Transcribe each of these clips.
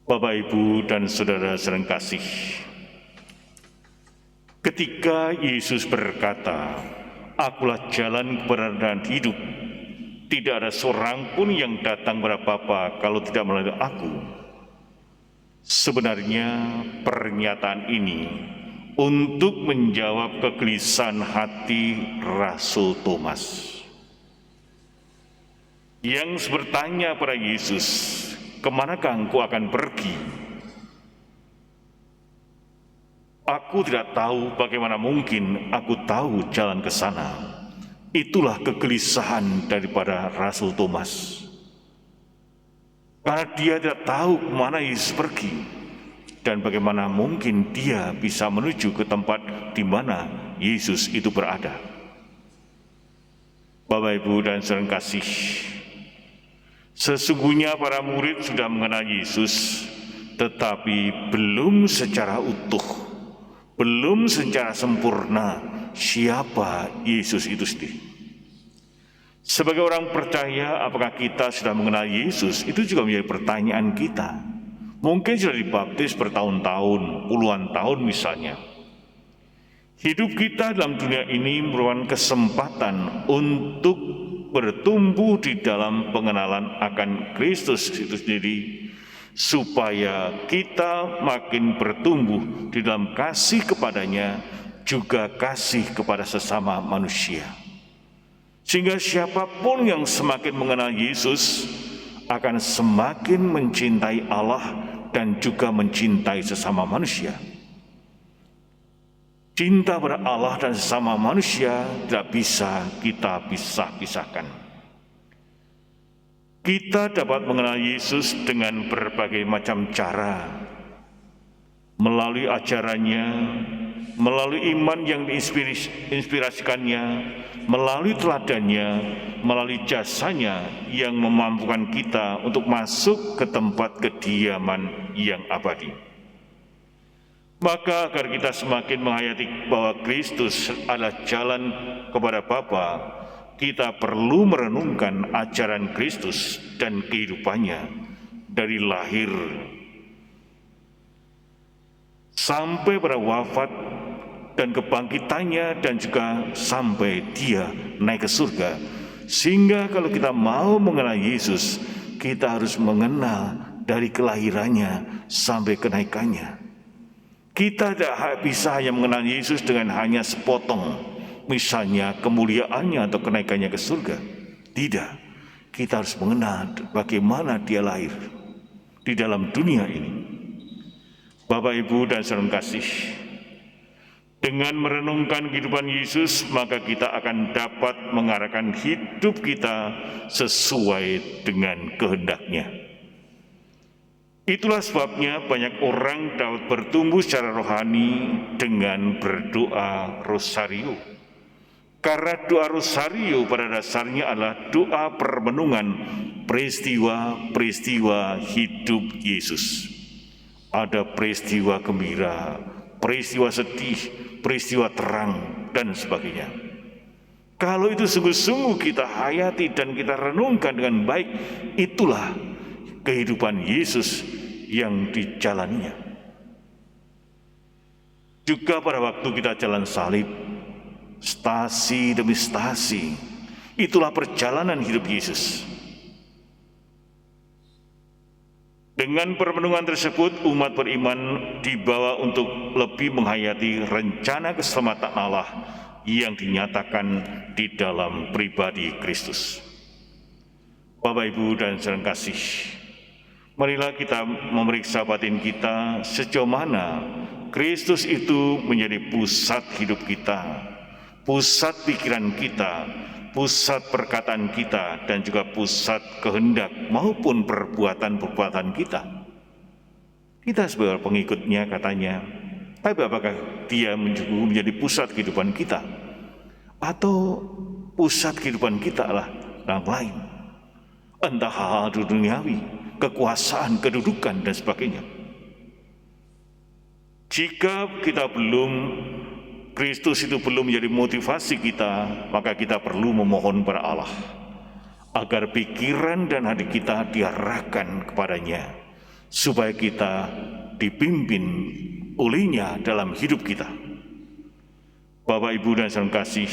Bapak, Ibu, dan Saudara sekalian kasih, ketika Yesus berkata, "Akulah jalan, kebenaran, dan hidup. Tidak ada seorang pun yang datang kepada Bapa kalau tidak melalui Aku." Sebenarnya pernyataan ini untuk menjawab kegelisahan hati Rasul Thomas yang bertanya pada Yesus, "Kemanakah Engkau akan pergi?" "Aku tidak tahu, bagaimana mungkin aku tahu jalan ke sana." Itulah kegelisahan daripada Rasul Thomas. Karena dia tidak tahu kemana Yesus pergi dan bagaimana mungkin dia bisa menuju ke tempat di mana Yesus itu berada. Bapak, Ibu, dan saudara kasih, sesungguhnya para murid sudah mengenal Yesus, tetapi belum secara utuh, belum secara sempurna siapa Yesus itu sendiri. Sebagai orang percaya, apakah kita sudah mengenal Yesus? Itu juga menjadi pertanyaan kita. Mungkin sudah dibaptis bertahun-tahun, puluhan tahun misalnya. Hidup kita dalam dunia ini merupakan kesempatan untuk bertumbuh di dalam pengenalan akan Kristus itu sendiri, supaya kita makin bertumbuh di dalam kasih kepadanya, juga kasih kepada sesama manusia. Sehingga siapapun yang semakin mengenal Yesus akan semakin mencintai Allah dan juga mencintai sesama manusia. Cinta pada Allah dan sesama manusia tidak bisa kita pisah-pisahkan. Kita dapat mengenal Yesus dengan berbagai macam cara, melalui ajarannya, melalui iman yang diinspirasikannya, melalui teladannya, melalui jasanya yang memampukan kita untuk masuk ke tempat kediaman yang abadi. Maka agar kita semakin menghayati bahwa Kristus adalah jalan kepada Bapa, kita perlu merenungkan ajaran Kristus dan kehidupannya dari lahir sampai pada wafat dan kebangkitannya, dan juga sampai dia naik ke surga. Sehingga kalau kita mau mengenal Yesus, kita harus mengenal dari kelahirannya sampai kenaikannya. Kita tidak bisa hanya mengenal Yesus dengan hanya sepotong, misalnya kemuliaannya atau kenaikannya ke surga. Tidak, kita harus mengenal bagaimana dia lahir di dalam dunia ini. Bapak, Ibu, dan saudara kasih, dengan merenungkan kehidupan Yesus, maka kita akan dapat mengarahkan hidup kita sesuai dengan kehendak-Nya. Itulah sebabnya banyak orang dapat bertumbuh secara rohani dengan berdoa rosario. Karena doa rosario pada dasarnya adalah doa permenungan peristiwa-peristiwa hidup Yesus. Ada peristiwa gembira, peristiwa sedih, peristiwa terang, dan sebagainya. Kalau itu sungguh-sungguh kita hayati dan kita renungkan dengan baik, itulah kehidupan Yesus yang dijalaninya. Juga pada waktu kita jalan salib, stasi demi stasi, itulah perjalanan hidup Yesus. Dengan permenungan tersebut, umat beriman dibawa untuk lebih menghayati rencana keselamatan Allah yang dinyatakan di dalam pribadi Kristus. Bapak, Ibu, dan saudara kasih, marilah kita memeriksa batin kita sejauh mana Kristus itu menjadi pusat hidup kita, pusat pikiran kita, pusat perkataan kita, dan juga pusat kehendak maupun perbuatan-perbuatan kita. Kita sebagai pengikutnya katanya, tapi apakah dia menjadi pusat kehidupan kita? Atau pusat kehidupan kita adalah orang lain? Entah hal-hal duniawi, kekuasaan, kedudukan, dan sebagainya. Jika kita Kristus itu belum menjadi motivasi kita, maka kita perlu memohon kepada Allah agar pikiran dan hati kita diarahkan kepadanya, supaya kita dipimpin olehnya dalam hidup kita. Bapak, Ibu, dan saudara kasih,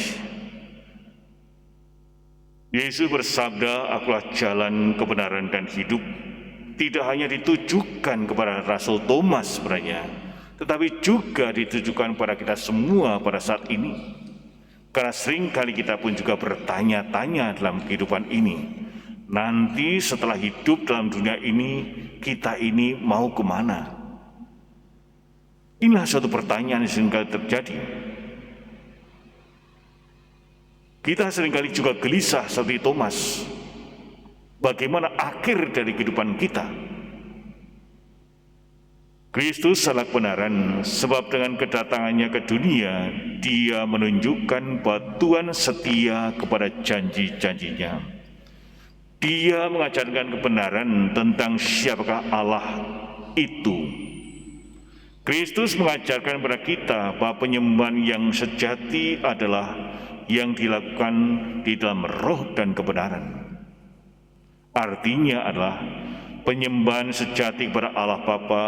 Yesus bersabda, "Akulah jalan, kebenaran, dan hidup." Tidak hanya ditujukan kepada Rasul Thomas sebenarnya, tetapi juga ditujukan pada kita semua pada saat ini. Karena seringkali kita pun juga bertanya-tanya dalam kehidupan ini, nanti setelah hidup dalam dunia ini, kita ini mau kemana? Inilah suatu pertanyaan yang seringkali terjadi. Kita seringkali juga gelisah seperti Thomas. Bagaimana akhir dari kehidupan kita? Kristus adalah kebenaran, sebab dengan kedatangannya ke dunia, Dia menunjukkan bahwa Tuhan setia kepada janji-janjinya. Dia mengajarkan kebenaran tentang siapakah Allah itu. Kristus mengajarkan kepada kita bahwa penyembahan yang sejati adalah yang dilakukan di dalam roh dan kebenaran. Artinya adalah penyembahan sejati kepada Allah Bapa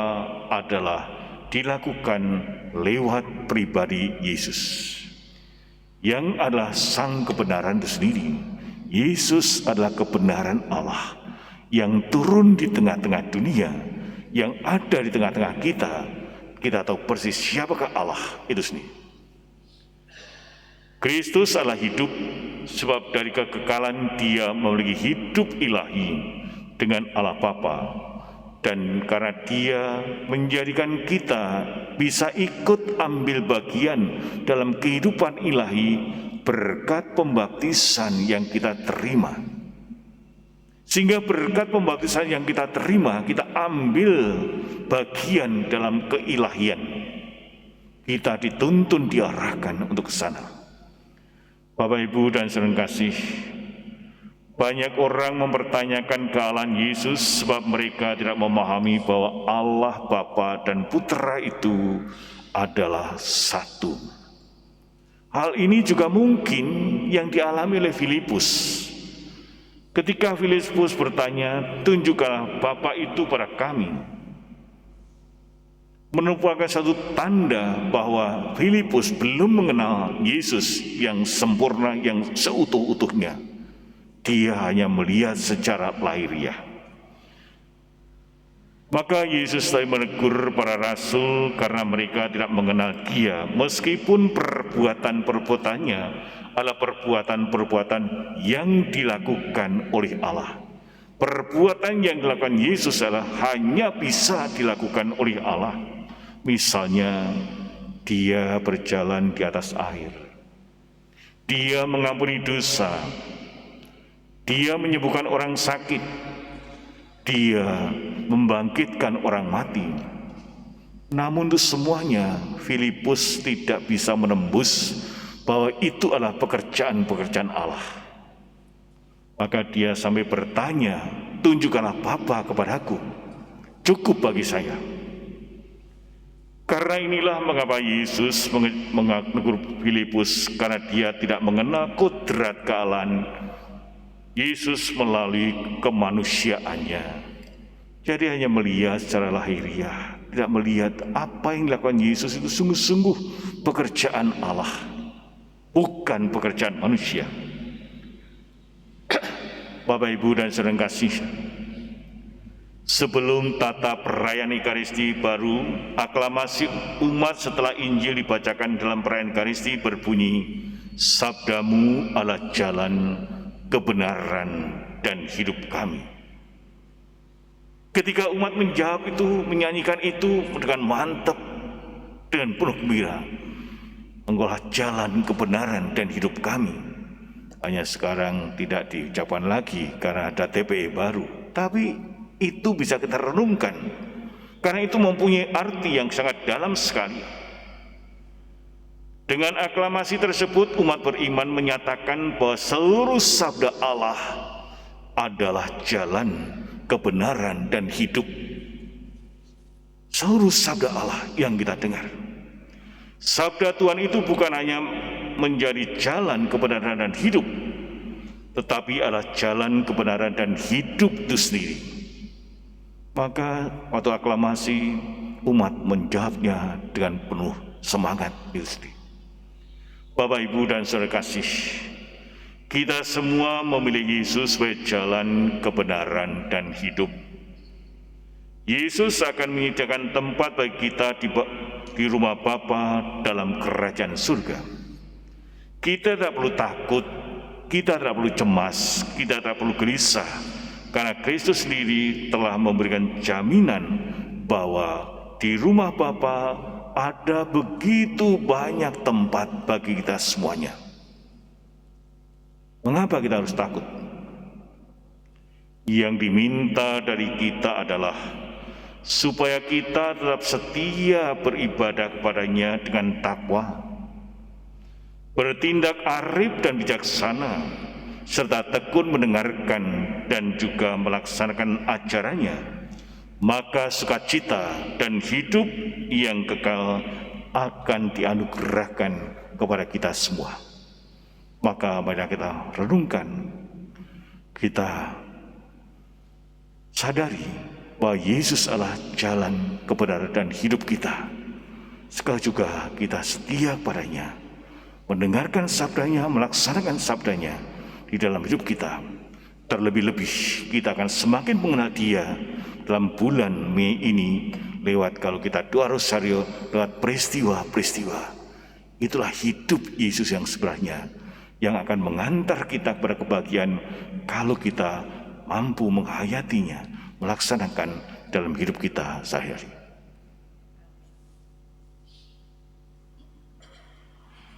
adalah dilakukan lewat pribadi Yesus, yang adalah sang kebenaran itu sendiri. Yesus adalah kebenaran Allah yang turun di tengah-tengah dunia, yang ada di tengah-tengah kita. Kita tahu persis siapakah Allah itu sendiri. Kristus adalah hidup, sebab dari kekekalan Dia memiliki hidup ilahi dengan Allah Bapa, dan karena Dia menjadikan kita bisa ikut ambil bagian dalam kehidupan ilahi berkat pembaptisan yang kita terima. Sehingga berkat pembaptisan yang kita terima, kita ambil bagian dalam keilahian. Kita dituntun, diarahkan untuk ke sana. Bapak, Ibu, dan saudara kasih, banyak orang mempertanyakan kealahan Yesus sebab mereka tidak memahami bahwa Allah Bapa dan Putra itu adalah satu. Hal ini juga mungkin yang dialami oleh Filipus. Ketika Filipus bertanya, "Tunjukkanlah Bapa itu pada kami," merupakan satu tanda bahwa Filipus belum mengenal Yesus yang sempurna, yang seutuh-utuhnya. Dia hanya melihat secara lahiriah. Maka Yesus tadi menegur para rasul karena mereka tidak mengenal Dia, meskipun perbuatan-perbuatannya adalah perbuatan-perbuatan yang dilakukan oleh Allah. Perbuatan yang dilakukan Yesus adalah hanya bisa dilakukan oleh Allah. Misalnya, Dia berjalan di atas air, Dia mengampuni dosa, Dia menyembuhkan orang sakit, Dia membangkitkan orang mati. Namun itu semuanya Filipus tidak bisa menembus bahwa itu adalah pekerjaan-pekerjaan Allah. Maka dia sampai bertanya, "Tunjukkanlah Bapa kepadaku, cukup bagi saya." Karena inilah mengapa Yesus menegur Filipus, karena dia tidak mengenal kodrat kealahan Yesus melalui kemanusiaannya. Jadi hanya melihat secara lahiriah, tidak melihat apa yang dilakukan Yesus itu sungguh-sungguh pekerjaan Allah, bukan pekerjaan manusia. Bapak, Ibu, dan saudara kasih, sebelum tata perayaan Ekaristi baru, aklamasi umat setelah Injil dibacakan dalam perayaan Ekaristi berbunyi, "Sabdamu adalah jalan, kebenaran, dan hidup kami." Ketika umat menjawab itu, menyanyikan itu dengan mantap, dengan penuh gembira, "Engkaulah jalan, kebenaran, dan hidup kami." Hanya sekarang tidak diucapkan lagi karena ada TPE baru, tapi itu bisa kita renungkan, karena itu mempunyai arti yang sangat dalam sekali. Dengan aklamasi tersebut, umat beriman menyatakan bahwa seluruh sabda Allah adalah jalan, kebenaran, dan hidup. Seluruh sabda Allah yang kita dengar, sabda Tuhan itu bukan hanya menjadi jalan, kebenaran, dan hidup, tetapi adalah jalan, kebenaran, dan hidup itu sendiri. Maka waktu aklamasi umat menjawabnya dengan penuh semangat, Gusti. Bapak, Ibu, dan saudara kasih, kita semua memilih Yesus sebagai jalan kebenaran dan hidup. Yesus akan menyediakan tempat bagi kita di rumah Bapa dalam kerajaan surga. Kita tidak perlu takut, kita tidak perlu cemas, kita tidak perlu gelisah, karena Kristus sendiri telah memberikan jaminan bahwa di rumah Bapa ada begitu banyak tempat bagi kita semuanya. Mengapa kita harus takut? Yang diminta dari kita adalah supaya kita tetap setia beribadah kepadanya dengan takwa, bertindak arif dan bijaksana, serta tekun mendengarkan dan juga melaksanakan ajarannya. Maka sukacita dan hidup yang kekal akan dianugerahkan kepada kita semua. Maka mari kita renungkan, kita sadari bahwa Yesus adalah jalan kebenaran dan hidup kita. Sekali juga kita setia padanya, mendengarkan sabdanya, melaksanakan sabdanya di dalam hidup kita. Terlebih-lebih kita akan semakin mengenal Dia dalam bulan Mei ini lewat kalau kita doa rosario, lewat peristiwa-peristiwa. Itulah hidup Yesus yang sebenarnya, yang akan mengantar kita kepada kebahagiaan kalau kita mampu menghayatinya, melaksanakan dalam hidup kita sehari-hari.